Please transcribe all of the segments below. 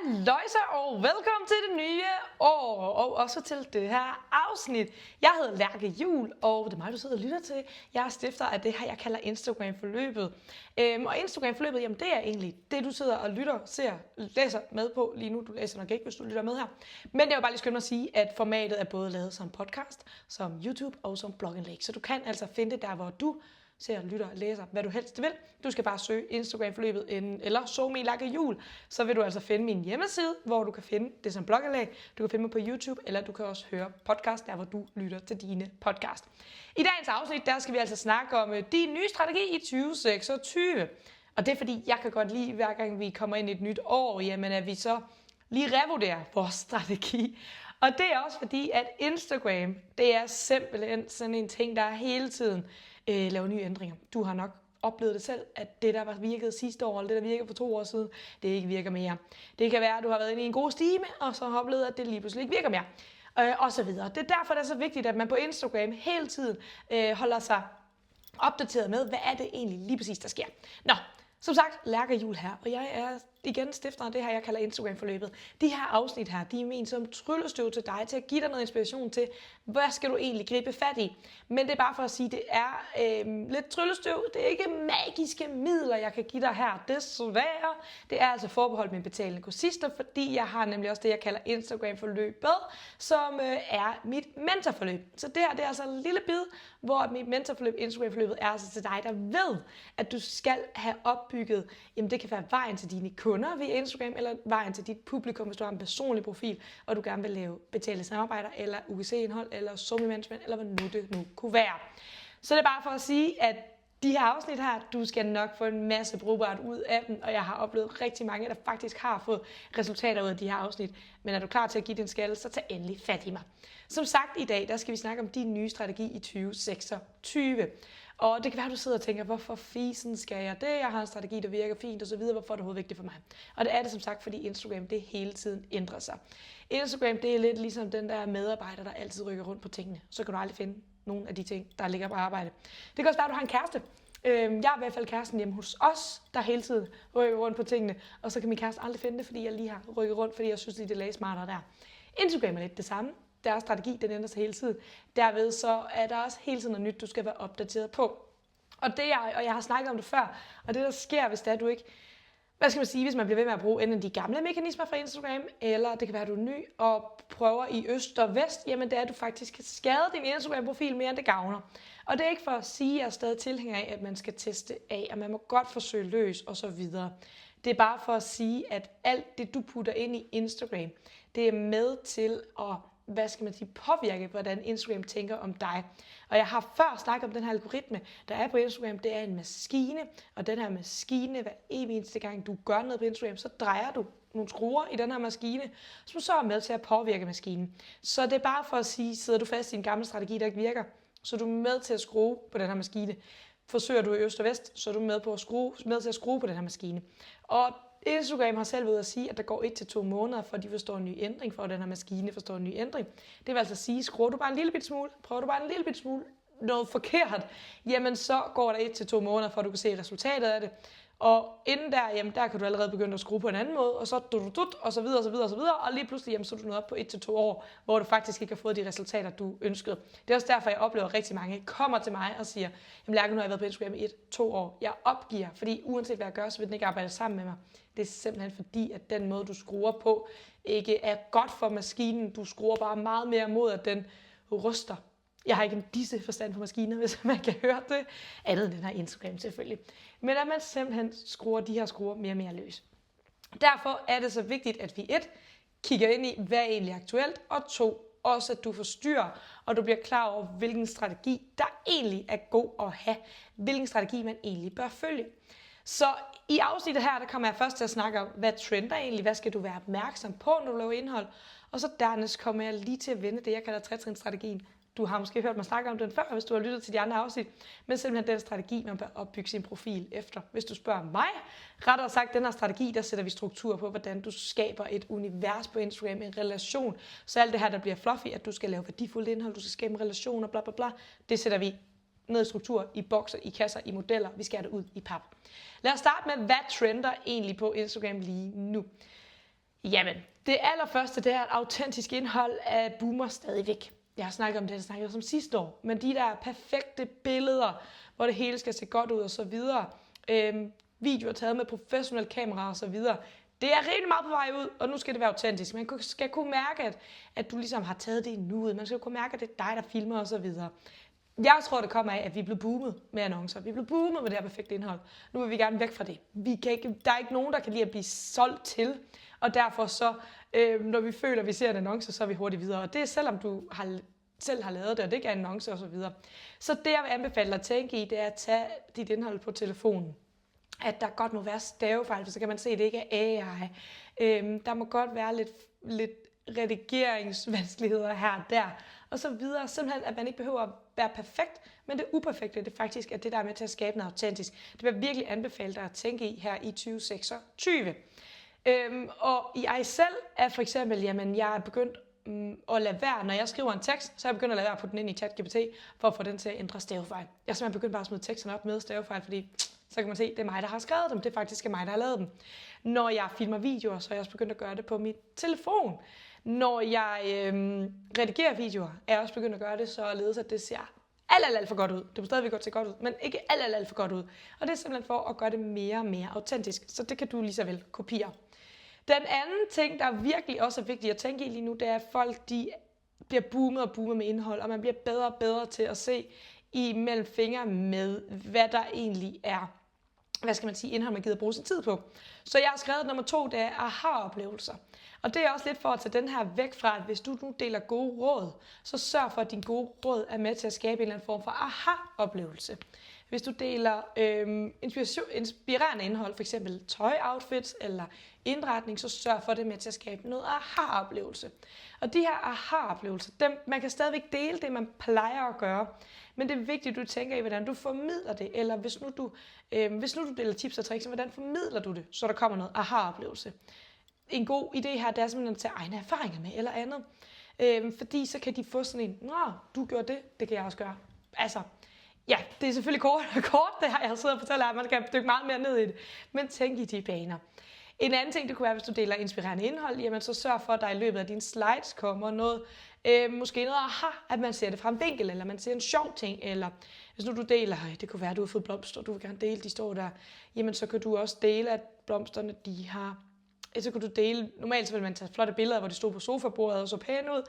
Halløjsa og velkommen til det nye år, og også til det her afsnit. Jeg hedder Lærke Juhl, og det er mig, du sidder og lytter til. Jeg er stifter af det her, jeg kalder Instagram-forløbet. Og Instagram-forløbet, jamen det er egentlig det, du sidder og lytter, ser, læser med på lige nu. Du læser nok ikke, hvis du lytter med her. Men jeg vil bare lige skynde mig at sige, at formatet er både lavet som podcast, som YouTube og som blogindlæg. Så du kan altså finde det der, hvor du ser, lytter og læser, hvad du helst vil. Du skal bare søge Instagram-forløbet eller SoMe Lærke Juhl. Så vil du altså finde min hjemmeside, hvor du kan finde det som blogindlæg. Du kan finde mig på YouTube, eller du kan også høre podcast, der hvor du lytter til dine podcast. I dagens afsnit, der skal vi altså snakke om din nye strategi i 2026. Og det er fordi, jeg kan godt lide, hver gang vi kommer ind i et nyt år, jamen at vi så lige revurderer vores strategi. Og det er også fordi, at Instagram, det er simpelthen sådan en ting, der hele tiden laver nye ændringer. Du har nok oplevet det selv, at det, der var virket sidste år, eller det, der virkede for 2 år siden, det ikke virker mere. Det kan være, at du har været inde i en god stime, og så har oplevet, at det lige pludselig ikke virker mere. Og så videre. Det er derfor, det er så vigtigt, at man på Instagram hele tiden holder sig opdateret med, hvad er det egentlig lige præcis, der sker. Nå, som sagt, Lærke Juhl her, og jeg er igen stifter af det her, jeg kalder Instagram-forløbet. De her afsnit her, de er ment som tryllestøv til dig, til at give dig noget inspiration til, hvad skal du egentlig gribe fat i. Men det er bare for at sige, det er lidt tryllestøv. Det er ikke magiske midler, jeg kan give dig her. Desværre. Det er altså forbeholdt mine betalende kursister, fordi jeg har nemlig også det, jeg kalder Instagram-forløbet, som er mit mentorforløb. Så det her, det er altså en lille bid, hvor mit mentorforløb, Instagram-forløbet, er altså til dig, der ved, at du skal have opbygget, jamen det kan være vejen til dine kunder via Instagram, eller vejen til dit publikum, hvis du har en personlig profil, og du gerne vil lave betalte samarbejder, eller UGC-indhold, eller SoMe Management, eller hvad nu det nu kunne være. Så det er bare for at sige, at de her afsnit her, du skal nok få en masse brugbart ud af dem, og jeg har oplevet rigtig mange, der faktisk har fået resultater ud af de her afsnit. Men er du klar til at give din skalle, så tag endelig fat i mig. Som sagt i dag, der skal vi snakke om din nye strategi i 2026. Og det kan være, at du sidder og tænker, hvorfor fisen skal jeg det? Jeg har en strategi, der virker fint, og så videre. Hvorfor er det overhovedet vigtigt for mig? Og det er det som sagt, fordi Instagram, det hele tiden ændrer sig. Instagram, det er lidt ligesom den der medarbejder, der altid rykker rundt på tingene. Så kan du aldrig finde nogle af de ting, der ligger på arbejde. Det kan også være, at du har en kæreste. Jeg er i hvert fald kæresten hjemme hos os, der hele tiden rykker rundt på tingene. Og så kan min kæreste aldrig finde det, fordi jeg lige har rykket rundt, fordi jeg synes, det er smartere der. Instagram er lidt det samme. Deres strategi, den ændrer sig hele tiden. Derved så er der også hele tiden noget nyt, du skal være opdateret på. Og jeg har snakket om det før, og det der sker, hvis det er, du ikke, hvad skal man sige, hvis man bliver ved med at bruge enten de gamle mekanismer fra Instagram, eller det kan være, at du er ny og prøver i øst og vest, jamen det er, at du faktisk kan skade din Instagram-profil mere, end det gavner. Og det er ikke for at sige, at jeg er stadig tilhænger af, at man skal teste af, og man må godt forsøge løs og så videre. Det er bare for at sige, at alt det, du putter ind i Instagram, det er med til at påvirke, hvordan Instagram tænker om dig. Og jeg har før snakket om den her algoritme, der er på Instagram. Det er en maskine, og den her maskine, hver eneste gang du gør noget på Instagram, så drejer du nogle skruer i den her maskine, som så er med til at påvirke maskinen. Så det er bare for at sige, sidder du fast i en gammel strategi, der ikke virker, så er du med til at skrue på den her maskine. Forsøger du i øst og vest, så er du med til at skrue på den her maskine. Og Instagram har selv ved at sige, at der går 1 til 2 måneder, for de forstår en ny ændring, for at den her maskine forstår en ny ændring. Det vil altså sige, skruer du bare en lille bit smule, prøver du bare en lille bit smule noget forkert, jamen så går der 1 til 2 måneder, for at du kan se resultatet af det. Og inden der, jamen der kan du allerede begynde at skrue på en anden måde, og så og så videre, og så videre, og så videre, og lige pludselig, jamen så er du nået op på 1 til 2 år, hvor du faktisk ikke har fået de resultater, du ønskede. Det er også derfor, jeg oplever, at rigtig mange kommer til mig og siger, jamen Lærke, nu har jeg været på Instagram i 1-2 år. Jeg opgiver, fordi uanset hvad jeg gør, så vil den ikke arbejde sammen med mig. Det er simpelthen fordi, at den måde, du skruer på, ikke er godt for maskinen. Du skruer bare meget mere mod, at den ryster. Jeg har ikke en disse forstand på maskiner, hvis man kan høre det. Andet end den her Instagram selvfølgelig. Men at man simpelthen skruer de her skruer mere og mere løs. Derfor er det så vigtigt, at vi 1. kigger ind i, hvad er egentlig aktuelt, og 2. også at du forstyrrer, og du bliver klar over, hvilken strategi, der egentlig er god at have. Hvilken strategi, man egentlig bør følge. Så i afsnittet her, der kommer jeg først til at snakke om, hvad trender egentlig, hvad skal du være opmærksom på, når du laver indhold. Og så dernæst kommer jeg lige til at vende det, jeg kalder 3-trinsstrategien. Du har måske hørt mig snakke om den før, hvis du har lyttet til de andre afsnit, men simpelthen den strategi, man bør opbygge sin profil efter. Hvis du spørger mig, rettere sagt, den her strategi, der sætter vi struktur på, hvordan du skaber et univers på Instagram, en relation. Så alt det her, der bliver fluffy, at du skal lave værdifuldt indhold, du skal skabe en relation og bla bla bla, det sætter vi ned i struktur, i bokser, i kasser, i modeller. Vi skærer det ud i pap. Lad os starte med, hvad trender egentlig på Instagram lige nu. Jamen, det allerførste, det er, at autentisk indhold boomer stadigvæk. Jeg har snakket om det, jeg snakkede om sidste år, men de der perfekte billeder, hvor det hele skal se godt ud og så videre, videoer taget med professionelle kameraer og så videre, det er rigtig meget på vej ud, og nu skal det være autentisk. Man skal kunne mærke, at du ligesom har taget det i nuet. Man skal kunne mærke, at det er dig, der filmer og så videre. Jeg tror, det kommer af, at vi er blevet boomet med annoncer. Vi er blevet boomet med det her perfekte indhold. Nu vil vi gerne væk fra det. Der er ikke nogen, der kan lide at blive solgt til, og derfor så, når vi føler, at vi ser en annonce, så er vi hurtigt videre. Og det er selvom du selv har lavet det, og det ikke er en annonce og så videre. Så det, jeg vil anbefale dig at tænke i, det er at tage dit indhold på telefonen. At der godt må være stavefejl, for så kan man se, at det ikke er AI. Der må godt være lidt redigeringsvanskeligheder her og der, og så videre. Simpelthen, at man ikke behøver at være perfekt, men det uperfekte, det faktisk er det, der er med til at skabe noget autentisk. Det vil jeg virkelig anbefale dig at tænke i her i 2026. Og jeg selv er for eksempel, jamen jeg er begyndt at lade være, når jeg skriver en tekst, så er jeg begyndt at lade være at putte den ind i ChatGPT, for at få den til at ændre stavefejl. Jeg er simpelthen begyndt bare at smide teksterne op med stavefejl, fordi så kan man se, det er mig, der har skrevet dem, det er faktisk mig, der har lavet dem. Når jeg filmer videoer, så er jeg også begyndt at gøre det på min telefon. Når jeg redigerer videoer, er jeg også begyndt at gøre det, således at det ser alt for godt ud. Det må stadigvæk godt se godt ud, men ikke alt for godt ud. Og det er simpelthen for at gøre det mere og mere autentisk, så det kan du lige så vel kopiere. Den anden ting, der virkelig også er vigtigt at tænke i lige nu, det er, at folk de bliver boomet med indhold, og man bliver bedre og bedre til at se imellem fingre med, hvad der egentlig er, indhold, man gider bruge sin tid på. Så jeg har skrevet nummer 2, det er aha-oplevelser. Og det er også lidt for at tage den her væk fra, at hvis du nu deler gode råd, så sørg for, at din gode råd er med til at skabe en eller anden form for aha-oplevelse. Hvis du deler inspirerende indhold, f.eks. tøj-outfits eller indretning, så sørg for det med til at skabe noget aha-oplevelse. Og de her aha-oplevelser, man kan stadigvæk dele det, man plejer at gøre, men det er vigtigt, at du tænker i, hvordan du formidler det, eller hvis nu du deler tips og tricks, hvordan formidler du det, så der kommer noget aha-oplevelse. En god idé her, det er simpelthen at tage egne erfaringer med, eller andet. Fordi så kan de få sådan en, nå, du gjorde det kan jeg også gøre. Altså, ja, det er selvfølgelig kort det her, jeg sidder og fortæller, at man kan dykke meget mere ned i det. Men tænk i de baner. En anden ting, det kunne være, hvis du deler inspirerende indhold, jamen så sørg for, at der i løbet af dine slides kommer noget, måske noget aha, at man ser det fra en vinkel, eller man ser en sjov ting, eller hvis nu du deler, det kunne være, at du har fået blomster, du vil gerne dele, de står der, jamen så kan du også dele, at blomsterne, de har, så kan du dele, normalt så vil man tage flotte billeder, hvor de stod på sofabordet og så pæne ud.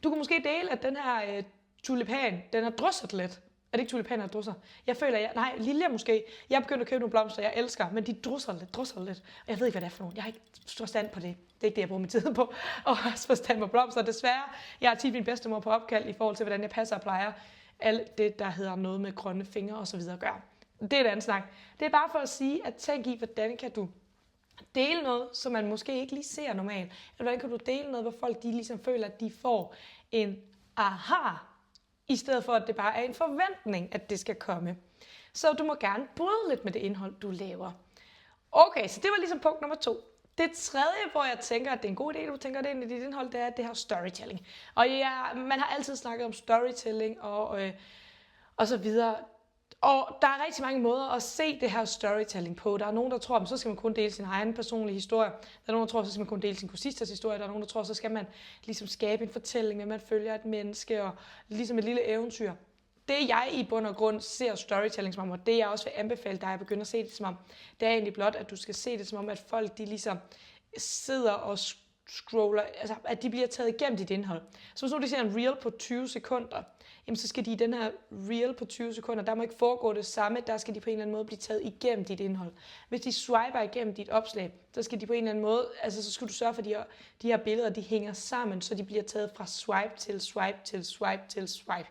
Du kan måske dele, at den her tulipan, den har drysset lidt. Er det ikke tulipaner, der drusser? Jeg føler, nej, liljer måske. Jeg er begyndt at købe nogle blomster, jeg elsker, men de drusser lidt. Og jeg ved ikke, hvad det er for nogle. Jeg har ikke forstand på det. Det er ikke det, jeg bruger min tid på. Og også forstand på blomster. Desværre, jeg har tit min bedstemor på opkald i forhold til, hvordan jeg passer og plejer alt det, der hedder noget med grønne fingre og så videre at gøre. Det er et andet snak. Det er bare for at sige, at tænk i, hvordan kan du dele noget, som man måske ikke lige ser normalt. Eller hvordan kan du dele noget, hvor folk de ligesom føler, at de får en aha, i stedet for, at det bare er en forventning, at det skal komme. Så du må gerne bryde lidt med det indhold, du laver. Okay, så det var ligesom punkt nummer 2. Det tredje, hvor jeg tænker, at det er en god idé, du tænker det ind i dit indhold, det er det her storytelling. Og man har altid snakket om storytelling og så videre. Og der er rigtig mange måder at se det her storytelling på. Der er nogen, der tror, at så skal man kun dele sin egen personlige historie. Der er nogen, der tror, at så skal man kun dele sin kursisters historie. Der er nogen, der tror, at så skal man ligesom skabe en fortælling, at man følger et menneske og ligesom et lille eventyr. Det jeg i bund og grund ser storytelling som om, og det jeg også vil anbefale dig at begynde at se det som om, det er egentlig blot, at du skal se det som om, at folk de ligesom sidder og scroller, altså at de bliver taget igennem dit indhold. Så hvis nu de ser en reel på 20 sekunder, jamen så skal de i den her reel på 20 sekunder, der må ikke foregå det samme, der skal de på en eller anden måde blive taget igennem dit indhold. Hvis de swiper igennem dit opslag, så skal de på en eller anden måde, altså så skal du sørge for, at de her billeder, de hænger sammen, så de bliver taget fra swipe til swipe til swipe til swipe.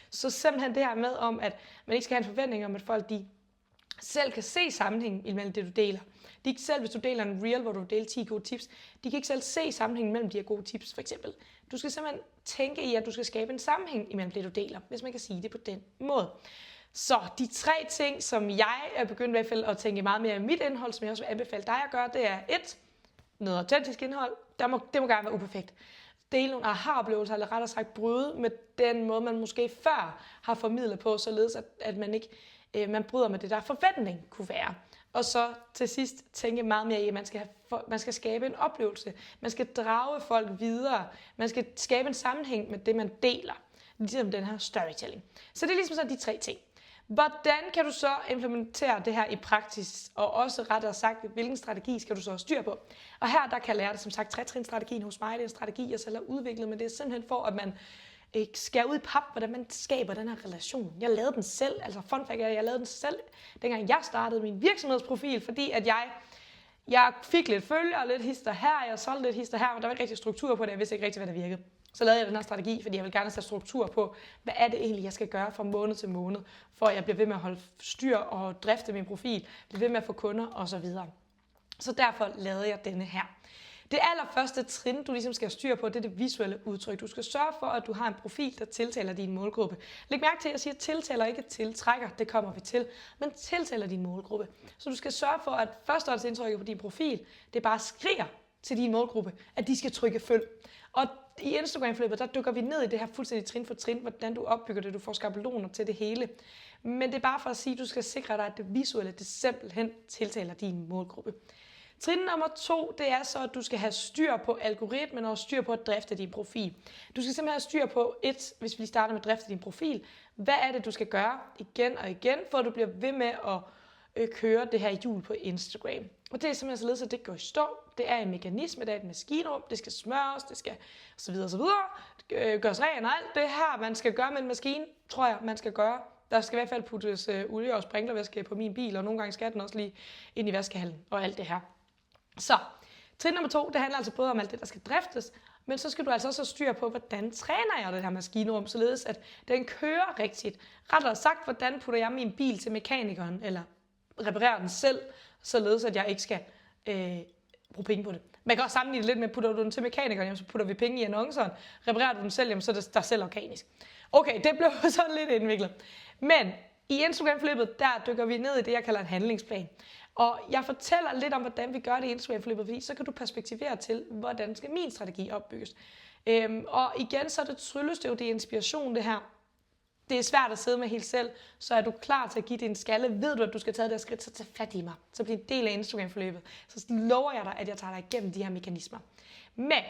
Så simpelthen det her med om, at man ikke skal have en forventning om, at folk de selv kan se sammenhængen imellem det, du deler. De ikke selv, hvis du deler en reel, hvor du deler 10 gode tips, de kan ikke selv se sammenhængen mellem de her gode tips, for eksempel. Du skal simpelthen tænke i, at du skal skabe en sammenhæng imellem det, du deler, hvis man kan sige det på den måde. Så de 3 ting, som jeg er begyndt i hvert fald at tænke meget mere i mit indhold, som jeg også vil anbefale dig at gøre, det er 1. Noget autentisk indhold. Det må gerne være uperfekt. Dele nogle aha-oplevelser, eller rettere sagt bryde med den måde, man måske før har formidlet på, således at man ikke man bryder med det, der forventning kunne være. Og så til sidst tænke meget mere i, at man skal skabe en oplevelse. Man skal drage folk videre. Man skal skabe en sammenhæng med det, man deler. Ligesom den her storytelling. Så det er ligesom så de 3 ting. Hvordan kan du så implementere det her i praksis? Og også rettere sagt, hvilken strategi skal du så have styr på? Og her der kan jeg lære det som sagt 3-trin-strategien hos mig. Det er en strategi, jeg selv har udviklet, men det er simpelthen for, at man skærer ud i pap, hvordan man skaber den her relation. Jeg lavede den selv, altså fun fact er, jeg lavede den selv, dengang jeg startede min virksomhedsprofil, fordi at jeg fik lidt følgere, lidt hister her, jeg solgte lidt hister her, men der var ikke rigtig struktur på det, jeg vidste ikke rigtig, hvad der virkede. Så lavede jeg den her strategi, fordi jeg vil gerne sætte struktur på, hvad er det egentlig, jeg skal gøre fra måned til måned, for at jeg bliver ved med at holde styr og drifte min profil, bliver ved med at få kunder osv. Så derfor lavede jeg denne her. Det allerførste trin, du ligesom skal have styr på, det er det visuelle udtryk. Du skal sørge for, at du har en profil, der tiltaler din målgruppe. Læg mærke til, at jeg siger tiltaler, ikke tiltrækker, det kommer vi til, men tiltaler din målgruppe. Så du skal sørge for, at førstehåndsindtrykket på din profil, det bare skriger til din målgruppe, at de skal trykke følg. Og i Instagram-forløbet, der dykker vi ned i det her fuldstændig trin for trin, hvordan du opbygger det, du får skabeloner til det hele. Men det er bare for at sige, at du skal sikre dig, at det visuelle, det simpelthen tiltaler din målgruppe. Trin nummer 2, det er så, at du skal have styr på algoritmen og styr på at drifte din profil. Du skal simpelthen have styr på, hvis vi starter med at drifte din profil, hvad er det, du skal gøre igen og igen, for at du bliver ved med at køre det her hjul på Instagram. Og det er simpelthen således, at det går i stå. Det er en mekanisme, det er et maskinrum, det skal smøres, det skal så videre, gøres ren og alt det her, man skal gøre med en maskine, tror jeg, man skal gøre. Der skal i hvert fald puttes olie og sprinklervæske på min bil, og nogle gange skal den også lige ind i vaskehallen og alt det her. Så, trin nummer 2, det handler altså både om alt det, der skal driftes, men så skal du altså også have styr på, hvordan træner jeg det her maskinrum, således at den kører rigtigt. Rettere sagt, hvordan putter jeg min bil til mekanikeren, eller reparerer den selv, således at jeg ikke skal bruge penge på det. Man kan også sammenligne det lidt med, putter du den til mekanikeren, jamen, så putter vi penge i annonceren. Reparerer du den selv, jamen, så er det dig selv organisk. Okay, det blev sådan lidt indviklet. Men i Instagram-forløbet, der dykker vi ned i det, jeg kalder en handlingsplan. Og jeg fortæller lidt om, hvordan vi gør det i Instagram-forløbet, fordi så kan du perspektivere til, hvordan skal min strategi opbygges. Og igen, så er det tryllestav, det er inspiration, det her. Det er svært at sidde med helt selv, så er du klar til at give din skalle. Ved du, at du skal tage det her skridt, så tag fat i mig. Så bliver en del af Instagram-forløbet. Så lover jeg dig, at jeg tager dig igennem de her mekanismer. Men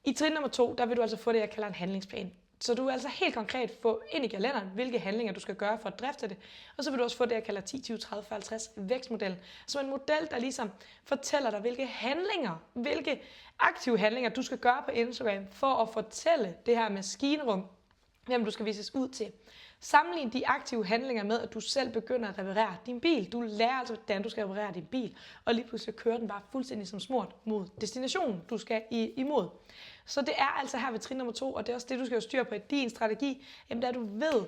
i trin nummer 2, der vil du altså få det, jeg kalder en handlingsplan. Så du vil altså helt konkret få ind i kalenderen, hvilke handlinger du skal gøre for at drifte det. Og så vil du også få det, jeg kalder 10, 20, 30, 40, 50 vækstmodellen. Som en model, der ligesom fortæller dig, hvilke aktive handlinger du skal gøre på Instagram, for at fortælle det her maskinrum, hvem du skal vises ud til. Sammenlign de aktive handlinger med, at du selv begynder at reparere din bil. Du lærer altså, hvordan du skal reparere din bil, og lige pludselig kører den bare fuldstændig som smurt mod destinationen, du skal imod. Så det er altså her ved trin nummer 2, og det er også det, du skal have styr på i din strategi, jamen der du ved,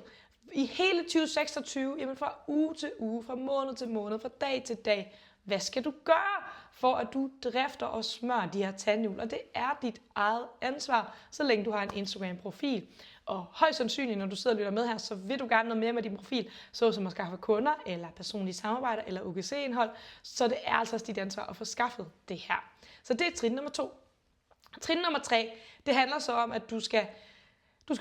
i hele 2026, jamen fra uge til uge, fra måned til måned, fra dag til dag, hvad skal du gøre, for at du drifter og smører de her tandhjul? Og det er dit eget ansvar, så længe du har en Instagram-profil. Og højst sandsynligt, når du sidder og lytter med her, så vil du gerne noget mere med din profil, såsom at skaffe kunder, eller personlige samarbejder, eller UGC-indhold. Så det er altså også dit ansvar at få skaffet det her. Så det er trin nummer 2. Trin nummer 3, det handler så om, at du skal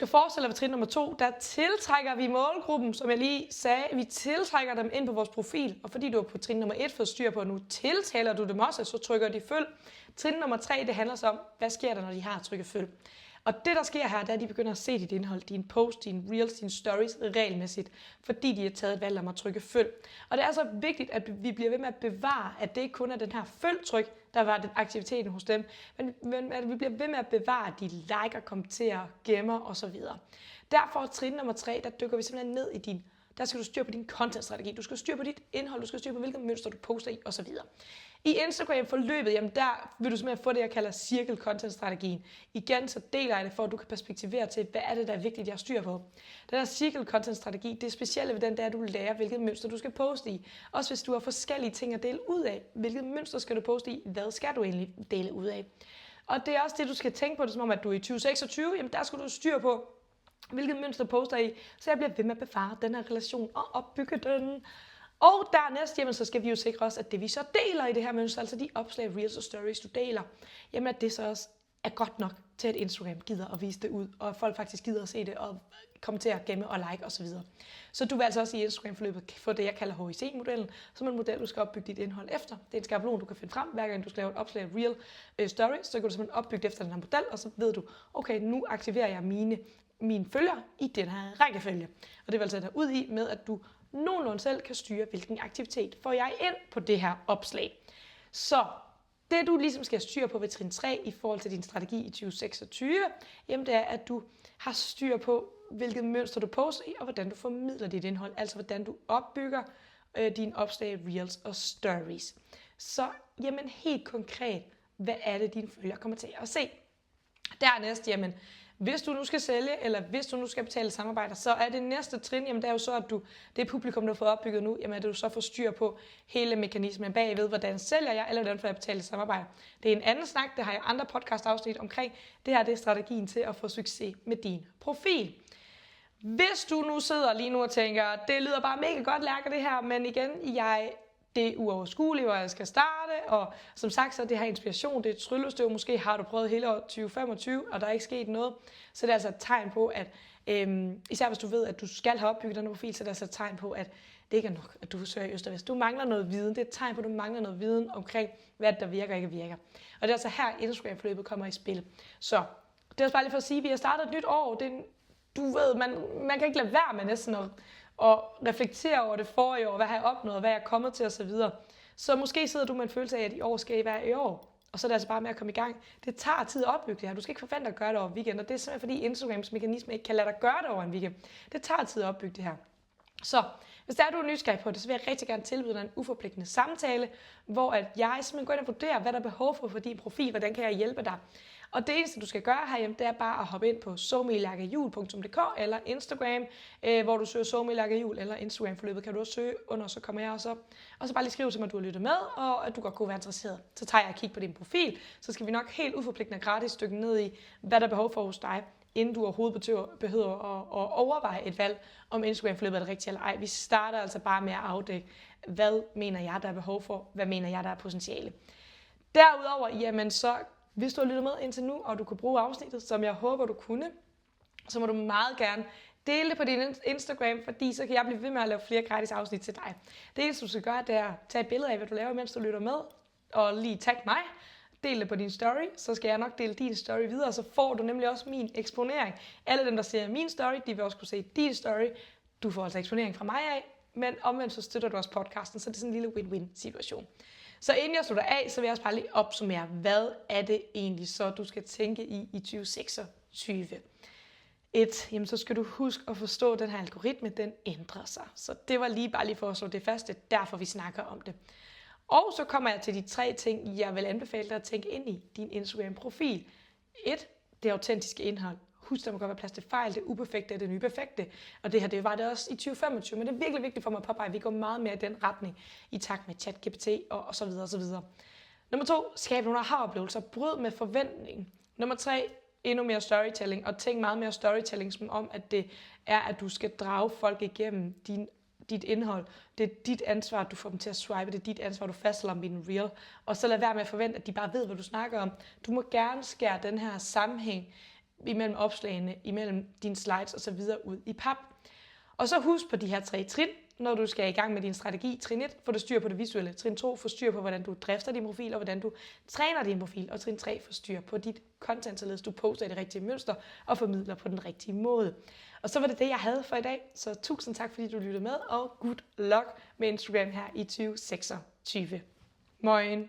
forestille dig ved trin nummer 2, der tiltrækker vi målgruppen, som jeg lige sagde. Vi tiltrækker dem ind på vores profil, og fordi du er på trin nummer 1 fået styr på, nu tiltaler du dem også, så trykker de følg. Trin nummer 3, det handler så om, hvad sker der, når de har trykket følg. Og det, der sker her, det er, at de begynder at se dit indhold, dine posts, dine reels, dine stories regelmæssigt, fordi de har taget et valg om at trykke følg. Og det er så vigtigt, at vi bliver ved med at bevare, at det ikke kun er den her følgtryk, der var den aktiviteten hos dem, men at vi bliver ved med at bevare, at de liker, kommenterer, gemmer osv. Derfor trin nummer 3, der dykker vi simpelthen ned i der skal du styre på din content-strategi, du skal styre på dit indhold, du skal styre på, hvilke mønster du poster i osv. I Instagram-forløbet, jamen der vil du simpelthen få det, jeg kalder cirkel-content-strategien. Igen, så deler jeg det, for at du kan perspektivere til, hvad er det, der er vigtigt, jeg har styr på. Den her cirkel-content-strategi, det specielle ved den, det er, at du lærer, hvilket mønster du skal poste i. Også hvis du har forskellige ting at dele ud af. Hvilket mønster skal du poste i? Hvad skal du egentlig dele ud af? Og det er også det, du skal tænke på, det som om, at du i 2026, jamen der skal du styr på, hvilket mønster poster i, så jeg bliver ved med at bevare den her relation og opbygge den. Og dernæst, jamen, så skal vi jo sikre os, at det vi så deler i det her mønster, altså de opslag, reels og stories, du deler, jamen at det så også er godt nok. til at Instagram gider at vise det ud, og at folk faktisk gider at se det, og kommentere, gemme og like osv. Så du vil altså også i Instagram-forløbet få det, jeg kalder HIC-modellen, som er en model, du skal opbygge dit indhold efter. Det er en skabelon, du kan finde frem, hver gang du skal lave et opslag af Real Stories, så kan du simpelthen opbygge efter den her model, og så ved du, okay, nu aktiverer jeg mine følgere i den her rækkefølge. Og det vil altså der ud i med, at du nogenlunde selv kan styre, hvilken aktivitet får jeg ind på det her opslag. Så det du ligesom skal styre på ved trin 3 i forhold til din strategi i 2026, jamen det er, at du har styr på, hvilket mønster du poster i, og hvordan du formidler dit indhold. Altså hvordan du opbygger dine opslag, reels og stories. Så jamen helt konkret, hvad er det, dine følgere kommer til at se? Dernæst, jamen, hvis du nu skal sælge, eller hvis du nu skal betale samarbejder, så er det næste trin, jamen det er jo så, at det publikum, du har fået opbygget nu, jamen at du så får styr på hele mekanismen bagved, hvordan sælger jeg, eller hvordan får jeg betalt samarbejder. Det er en anden snak, det har jeg andre podcast-afsnit omkring. Det her det er strategien til at få succes med din profil. Hvis du nu sidder lige nu og tænker, det lyder bare mega godt, Lærke, det her, men igen, det er uoverskueligt, hvor jeg skal starte, og som sagt, så det her inspiration, det er et tryllestøv, måske har du prøvet hele år 2025, og der er ikke sket noget, så det er altså et tegn på, at især hvis du ved, at du skal have opbygget den profil, så det er altså et tegn på, at det ikke er nok, at du søger i øst og vest. Du mangler noget viden, det er et tegn på, at du mangler noget viden omkring, hvad der virker og ikke virker. Og det er altså her, Instagram-forløbet kommer i spil. Så det er også bare lige for at sige, at vi har startet et nyt år, du ved, man kan ikke lade være med næsten og reflektere over det forrige år, hvad har jeg opnået, hvad er jeg kommet til osv. Så måske sidder du med en følelse af, at i år skal I være i år. Og så er det altså bare med at komme i gang. Det tager tid at opbygge det her. Du skal ikke forvente at gøre det over en weekend. Og det er simpelthen fordi Instagrams mekanisme ikke kan lade dig gøre det over en weekend. Det tager tid at opbygge det her. Så hvis der er du er nysgerrig på det, så vil jeg rigtig gerne tilbyde dig en uforpligtende samtale, hvor at jeg simpelthen går ind og vurderer, hvad der er behov for din profil, hvordan kan jeg hjælpe dig. Og det eneste, du skal gøre herhjemme, det er bare at hoppe ind på somilærkehjul.dk eller Instagram, hvor du søger somilærkehjul eller Instagram-forløbet, kan du også søge under, så kommer jeg også op. Og så bare lige skrive til mig, at du har lyttet med, og at du godt kunne være interesseret. Så tager jeg og kigger på din profil, så skal vi nok helt uforpligtende gratis stykke ned i, hvad der er behov for hos dig, inden du overhovedet behøver at overveje et valg, om Instagram-forløbet er det rigtige eller ej. Vi starter altså bare med at afdække, hvad mener jeg, der er behov for, hvad mener jeg, der er potentiale. Derudover, jamen så hvis du har lyttet med indtil nu, og du kunne bruge afsnittet, som jeg håber, du kunne, så må du meget gerne dele det på din Instagram, fordi så kan jeg blive ved med at lave flere gratis afsnit til dig. Det eneste, du skal gøre, det er at tage et billede af, hvad du laver, mens du lytter med, og lige tag mig. Del det på din story, så skal jeg nok dele din story videre, så får du nemlig også min eksponering. Alle dem, der ser min story, de vil også kunne se din story. Du får altså eksponering fra mig af, men omvendt så støtter du også podcasten, så det er sådan en lille win-win situation. Så inden jeg slutter af, så vil jeg også bare lige opsummere, hvad er det egentlig så, du skal tænke i 2026. Jamen så skal du huske at forstå, at den her algoritme, den ændrer sig. Så det var bare lige for at slå det fast, det er derfor vi snakker om det. Og så kommer jeg til de 3 ting, jeg vil anbefale dig at tænke ind i din Instagram-profil. 1. Det autentiske indhold. Husk, der må godt være plads til fejl, det uperfekte er det nye perfekte. Og det her, det var det også i 2025, men det er virkelig vigtigt for mig at påpege, at vi går meget mere i den retning i takt med ChatGPT og så videre og så videre. Nummer 2, skab nogle aha-oplevelser. Bryd med forventningen. Nummer 3, endnu mere storytelling, og tænk meget mere storytelling som om, at det er, at du skal drage folk igennem dit indhold. Det er dit ansvar, at du får dem til at swipe. Det er dit ansvar, at du fastholder dem i en reel. Og så lad være med at forvente, at de bare ved, hvad du snakker om. Du må gerne skære den her sammenhæng imellem opslagene, imellem dine slides og så videre ud i pap. Og så husk på de her 3 trin, når du skal i gang med din strategi. Trin 1, får du styr på det visuelle. Trin 2, får styr på, hvordan du drifter din profil, og hvordan du træner din profil. Og trin 3, får styr på dit content, således du poster i det rigtige mønster og formidler på den rigtige måde. Og så var det, jeg havde for i dag. Så tusind tak, fordi du lyttede med, og good luck med Instagram her i 2026. Moin!